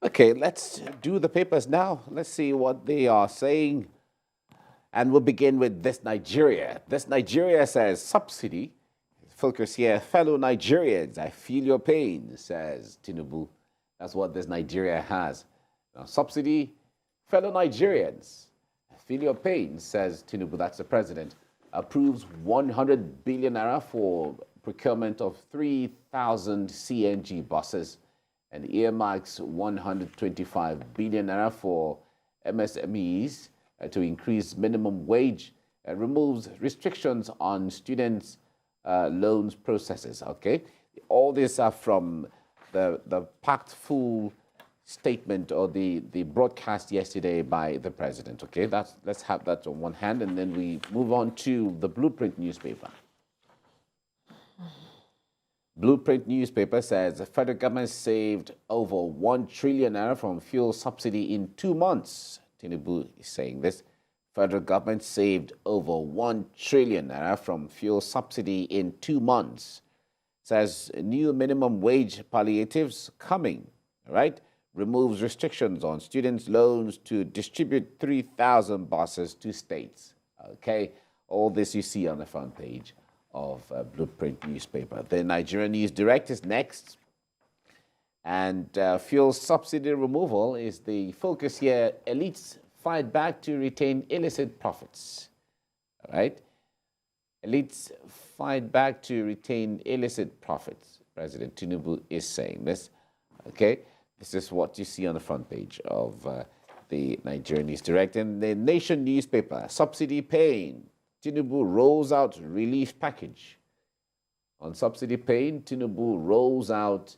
Okay, let's do the papers now. Let's see what they are saying. And we'll begin with this Nigeria. This Nigeria says subsidy. Focus here, fellow Nigerians, I feel your pain, says Tinubu. That's what this Nigeria has. Now, subsidy, fellow Nigerians, I feel your pain, says Tinubu. That's the president. Approves 100 billion naira for procurement of 3,000 CNG buses and earmarks 125 billion naira for MSMEs to increase minimum wage, removes restrictions on students' loans processes. Okay, all these are from the packed full statement or the broadcast yesterday by the president. Okay, let's have that on one hand, and then we move on to the Blueprint newspaper. Blueprint newspaper says the federal government saved over 1 trillion naira from fuel subsidy in 2 months. Tinubu is saying this. Federal government saved over 1 trillion naira from fuel subsidy in 2 months. Says new minimum wage palliatives coming, right? Removes restrictions on students' loans to distribute 3,000 buses to states. Okay, all this you see on the front page of Blueprint newspaper. The Nigerian News Direct is next. And fuel subsidy removal is the focus here. Elites fight back to retain illicit profits. All right? Elites fight back to retain illicit profits. President Tinubu is saying this. Okay? This is what you see on the front page of the Nigerian News Direct. And the Nation newspaper, subsidy pain. Tinubu rolls out relief package. On subsidy pain, Tinubu rolls out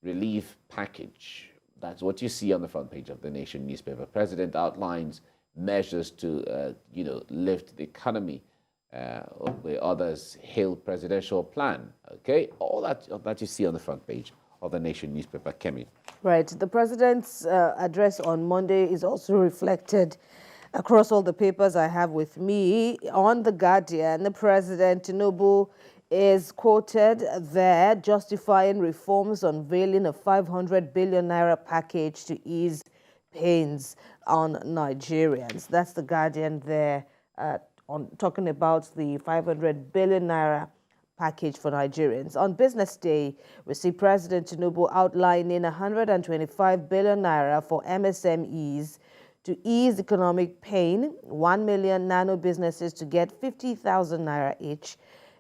relief package. That's what you see on the front page of the Nation newspaper. President outlines measures to, lift the economy, where others hail presidential plan. Okay, all that you see on the front page of the Nation newspaper, Kemi. Right. The president's address on Monday is also reflected across all the papers I have with me. On The Guardian, the President Tinubu is quoted there justifying reforms, unveiling a 500 billion naira package to ease pains on Nigerians. That's The Guardian there on talking about the 500 billion naira package for Nigerians. On Business Day, we see President Tinubu outlining 125 billion naira for MSMEs to ease economic pain, 1 million nano businesses to get 50,000 naira each,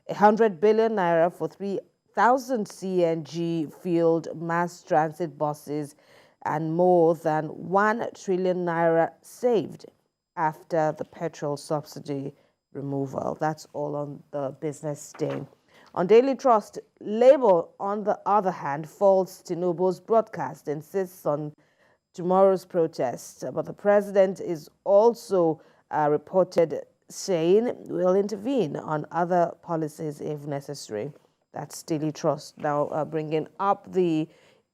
100 billion naira for 3,000 CNG fueled mass transit buses, and more than 1 trillion naira saved after the petrol subsidy removal. That's all on the Business Day. On Daily Trust, Labour, on the other hand, faults Tinubu's broadcast, insists on tomorrow's protest. But the president is also reported saying will intervene on other policies if necessary. That's Daily Trust. Now bringing up the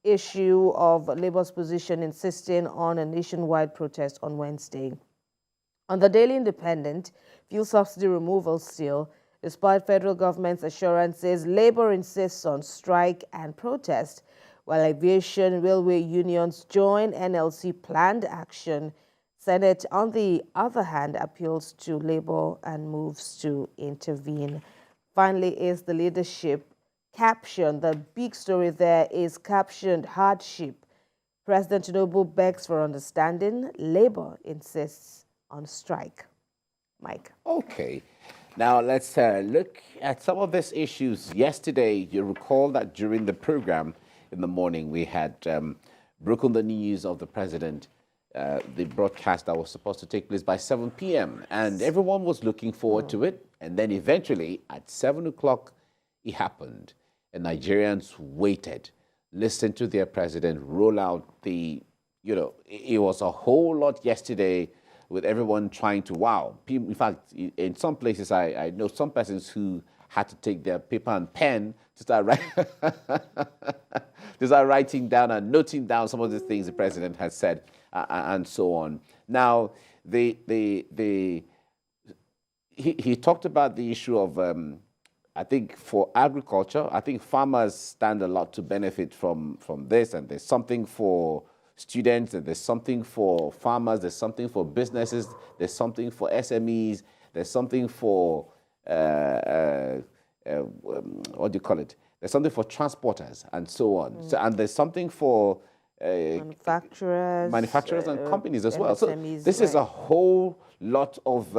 issue of Labour's position, insisting on a nationwide protest on Wednesday. On the Daily Independent, fuel subsidy removal still. Despite federal government's assurances, Labour insists on strike and protest, while aviation and railway unions join NLC planned action. Senate, on the other hand, appeals to Labour and moves to intervene. Finally, is the leadership caption. The big story there is captioned hardship. President Tinubu begs for understanding. Labour insists on strike. Mike. Okay. Now let's look at some of these issues. Yesterday, you recall that during the program in the morning, we had broken the news of the president, the broadcast that was supposed to take place by 7 p.m. And everyone was looking forward to it. And then eventually, at 7 o'clock, it happened. And Nigerians waited, listened to their president roll out the, it was a whole lot yesterday with everyone trying to, wow. People, in fact, in some places, I know some persons who had to take their paper and pen to start, writing down and noting down some of the things the president had said and so on. Now, he talked about the issue of, I think, for agriculture. I think farmers stand a lot to benefit from this, and there's something for students, there's something for farmers, there's something for businesses, there's something for SMEs, there's something for, what do you call it? There's something for transporters and so on. So, and there's something for manufacturers and companies as well. So MSMEs, this is a whole lot of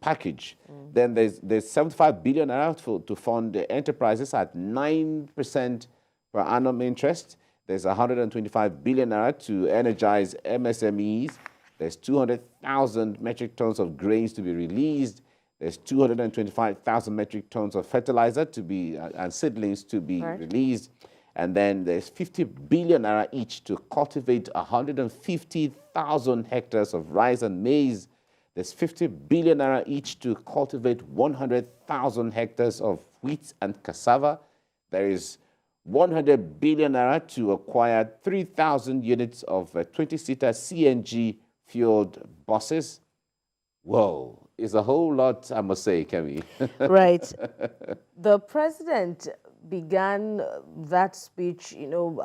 package. Then there's 75 billion naira to fund the enterprises at 9% per annum interest. There's 125 billion naira to energize MSMEs. There's 200,000 metric tons of grains to be released. There's 225,000 metric tons of fertilizer to be and seedlings to be released. And then there's 50 billion naira each to cultivate 150,000 hectares of rice and maize. There's 50 billion naira each to cultivate 100,000 hectares of wheat and cassava. There is 100 billion naira to acquire 3,000 units of 20-seater CNG-fueled buses. Whoa, it's a whole lot, I must say, Kemi. Right. The president began that speech, you know,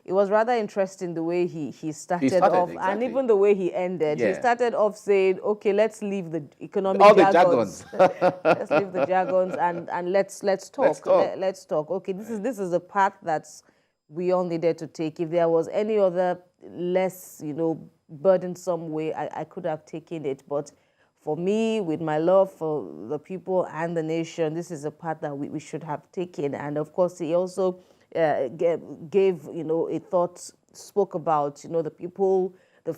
it was rather interesting the way he started off, exactly. and even the way he ended. Yeah. He started off saying, okay, let's leave the economic All jargons. the jargons. Let's leave the jargons and let's talk. Let's talk. Okay, this is a path that's we all needed to take. If there was any other less, you know, burdensome way, I could have taken it. But for me, with my love for the people and the nation, this is a path that we should have taken. And of course, he also gave, you know, a thought, spoke about, you know, the people, the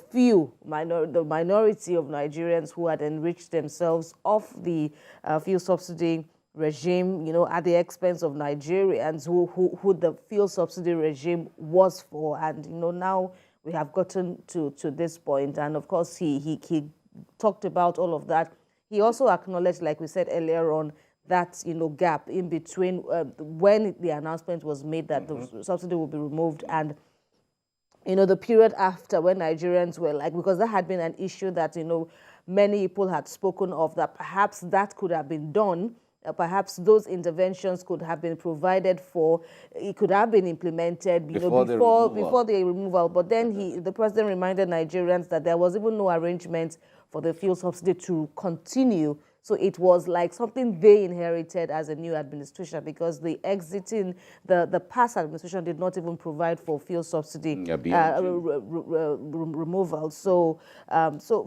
minority of Nigerians who had enriched themselves off the fuel subsidy regime, you know, at the expense of Nigerians who the fuel subsidy regime was for. And, you know, now we have gotten to this point. And of course, he talked about all of that. He also acknowledged, like we said earlier on, that, you know, gap in between when the announcement was made that the subsidy will be removed and, you know, the period after when Nigerians were like, because that had been an issue that, you know, many people had spoken of, that perhaps that could have been done. Perhaps those interventions could have been provided for, it could have been implemented, you know, before the removal. But then the president reminded Nigerians that there was even no arrangement for the fuel subsidy to continue. So it was like something they inherited as a new administration, because the past administration did not even provide for fuel subsidy removal. So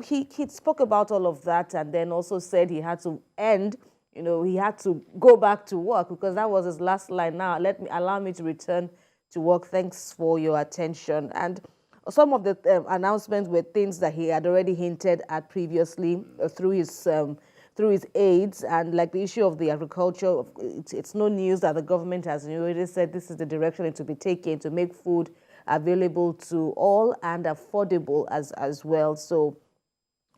he spoke about all of that, and then also said he had to end. You know, he had to go back to work because that was his last line. Now, allow me to return to work. Thanks for your attention. And some of the announcements were things that he had already hinted at previously through his aides, and like the issue of the agriculture. It's no news that the government has already said this is the direction it to be taken to make food available to all and affordable as well. So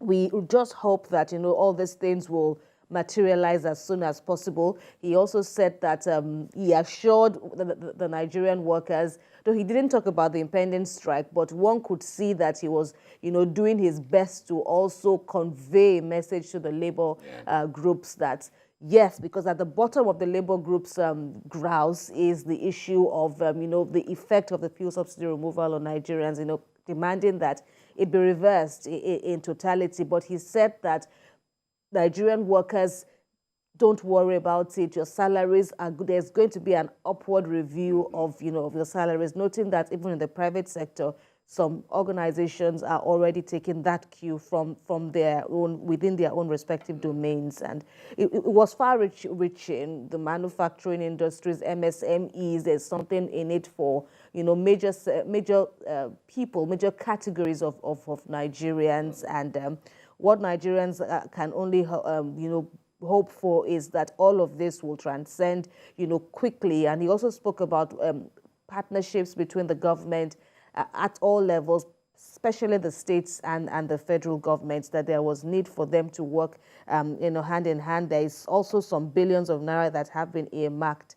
we just hope that, you know, all these things will materialize as soon as possible. He also said that he assured the Nigerian workers, though he didn't talk about the impending strike, but one could see that he was, you know, doing his best to also convey a message to the labor groups that, yes, because at the bottom of the labor groups' grouse is the issue of, you know, the effect of the fuel subsidy removal on Nigerians, you know, demanding that it be reversed in totality. But he said that Nigerian workers, don't worry about it. Your salaries are good. There's going to be an upward review of, you know, of your salaries, noting that even in the private sector, some organizations are already taking that cue from their own, within their own respective domains. And it was far-reaching. The manufacturing industries, MSMEs, there's something in it for, you know, major people, major categories of Nigerians. And what Nigerians can only, you know, hope for is that all of this will transcend, you know, quickly. And he also spoke about partnerships between the government at all levels, especially the states and the federal governments, that there was need for them to work, you know, hand in hand. There is also some billions of naira that have been earmarked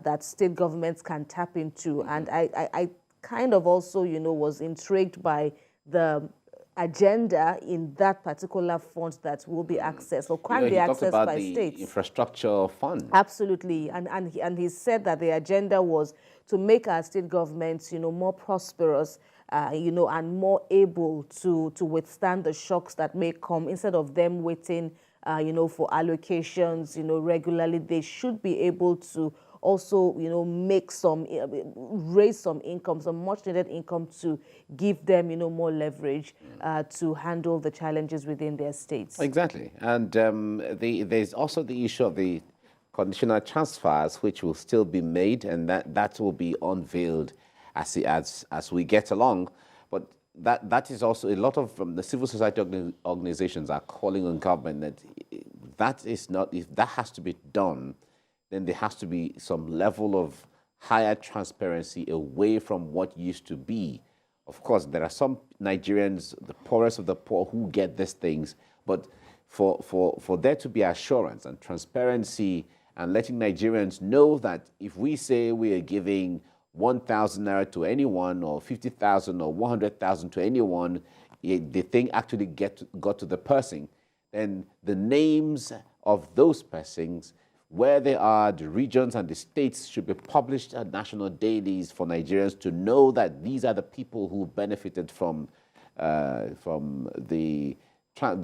that state governments can tap into. And I kind of also, you know, was intrigued by the agenda in that particular fund that will be accessed or can be accessed by states. Infrastructure fund. Absolutely, and he said that the agenda was to make our state governments, you know, more prosperous and more able to withstand the shocks that may come instead of them waiting, for allocations, regularly. They should be able to also, make some, raise some income, some much needed income to give them, more leverage to handle the challenges within their states. Exactly. And there's also the issue of the conditional transfers, which will still be made, and that will be unveiled as we get along. But that is also a lot of the civil society organizations are calling on government that is not, if that has to be done, then there has to be some level of higher transparency away from what used to be. Of course, there are some Nigerians, the poorest of the poor, who get these things, but for there to be assurance and transparency and letting Nigerians know that if we say we are giving 1,000 naira to anyone or 50,000 or 100,000 to anyone, the thing actually got to the person, then the names of those persons, where they are, the regions and the states, should be published at national dailies for Nigerians to know that these are the people who benefited from the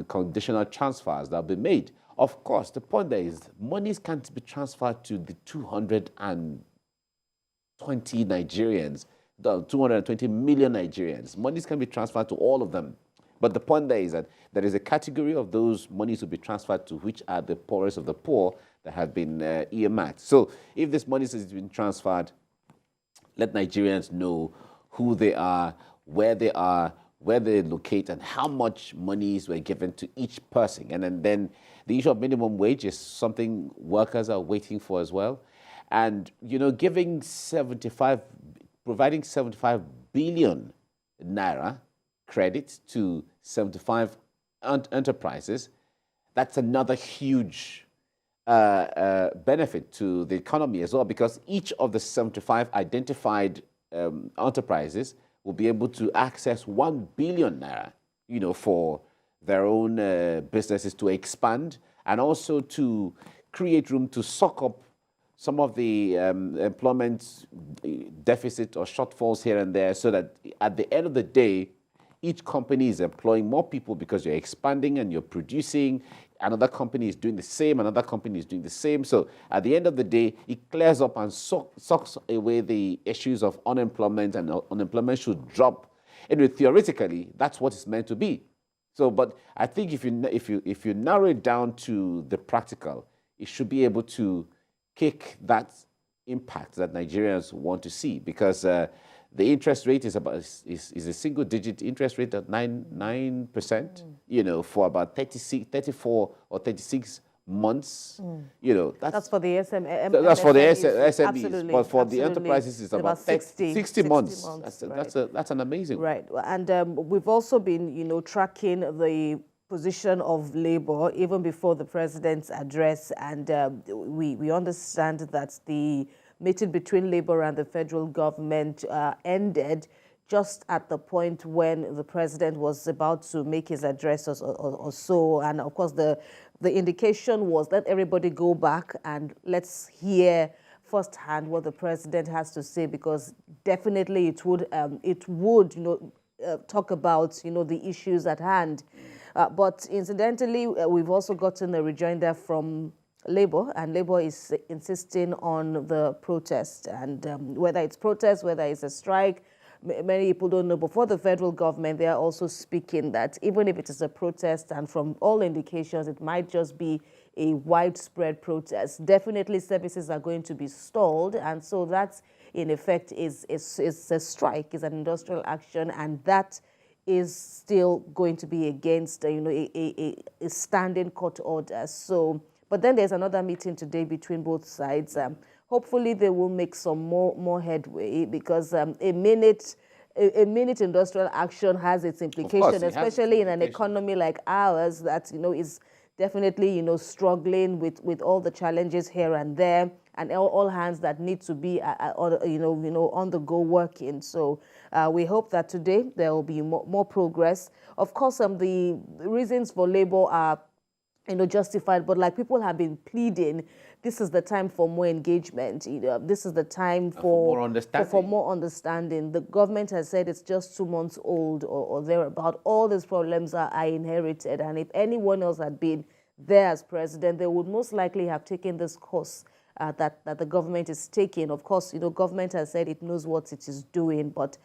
conditional transfers that have been made. Of course, the point there is monies can't be transferred to the 220 Nigerians, the 220 million Nigerians. Monies can be transferred to all of them. But the point there is that there is a category of those monies to be transferred to, which are the poorest of the poor, that have been earmarked. So if this money has been transferred, let Nigerians know who they are, where they locate, and how much monies were given to each person. And then the issue of minimum wage is something workers are waiting for as well. And, providing 75 billion naira credit to 75 enterprises, that's another huge benefit to the economy as well, because each of the 75 identified enterprises will be able to access 1 billion naira, for their own businesses to expand and also to create room to suck up some of the employment deficit or shortfalls here and there, so that at the end of the day, each company is employing more people because you're expanding and you're producing. Another company is doing the same, another company is doing the same. So at the end of the day, it clears up and sucks away the issues of unemployment, and unemployment should drop. Anyway, theoretically, that's what it's meant to be. So, but I think if you narrow it down to the practical, it should be able to kick that impact that Nigerians want to see, because the interest rate is a single-digit interest rate at 9%. For about 34 or 36 months. That's for the SMEs. That's for the SMEs. Absolutely. But for the enterprises, it's about 60 months. That's an amazing. Right. And we've also been, tracking the position of Labour even before the president's address, and we understand that the meeting between Labour and the federal government ended just at the point when the president was about to make his address or so. And of course, the indication was, let everybody go back and let's hear firsthand what the president has to say, because definitely it would talk about the issues at hand. But incidentally, we've also gotten a rejoinder from Labour, and Labour is insisting on the protest, and whether it's protest, whether it's a strike, many people don't know. But for the federal government, they are also speaking that even if it is a protest, and from all indications, it might just be a widespread protest, definitely services are going to be stalled, and so that, in effect, is a strike, is an industrial action, and that is still going to be against a standing court order. So. But then there's another meeting today between both sides. Hopefully they will make some more headway, because a minute industrial action has its implication, especially in an economy like ours that is definitely struggling with all the challenges here and there, and all hands that need to be on the go working. So we hope that today there will be more progress. Of course, the reasons for Labour are justified, but like people have been pleading, this is the time for more engagement. This is the time for more understanding. For more understanding. The government has said it's just 2 months old or thereabout. All these problems are inherited, and if anyone else had been there as president, they would most likely have taken this course that the government is taking. Of course, government has said it knows what it is doing, but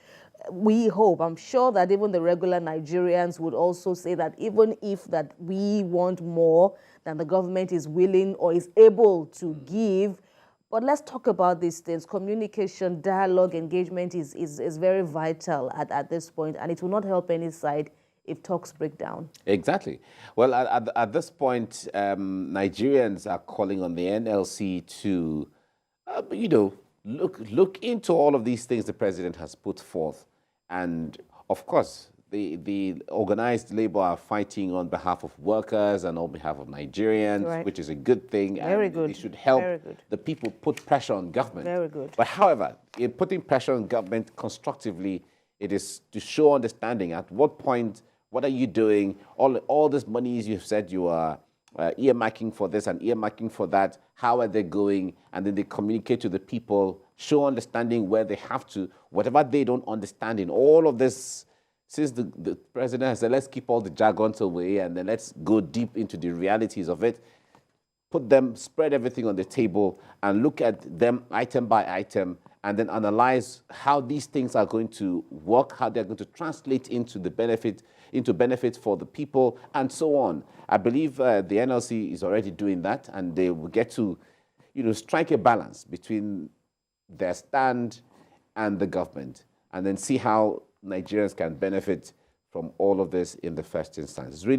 we hope, I'm sure that even the regular Nigerians would also say that even if that we want more than the government is willing or is able to give, but let's talk about these things. Communication, dialogue, engagement is very vital at this point, and it will not help any side if talks break down. Exactly. Well, at this point, Nigerians are calling on the NLC to, look into all of these things the president has put forth. And of course, the organized labor are fighting on behalf of workers and on behalf of Nigerians, right, which is a good thing. Very and good. They should help the people put pressure on government. Very good. But however, in putting pressure on government constructively, it is to show understanding. At what point, what are you doing? All these monies you've said you are earmarking for this and earmarking for that, how are they going? And then they communicate to the people, show understanding where they have to, whatever they don't understand in all of this. Since the president has said, let's keep all the jargons away and then let's go deep into the realities of it, spread everything on the table and look at them item by item and then analyze how these things are going to work, how they're going to translate into benefit for the people, and so on. I believe the NLC is already doing that, and they will get to, strike a balance between their stand and the government, and then see how Nigerians can benefit from all of this in the first instance. It's really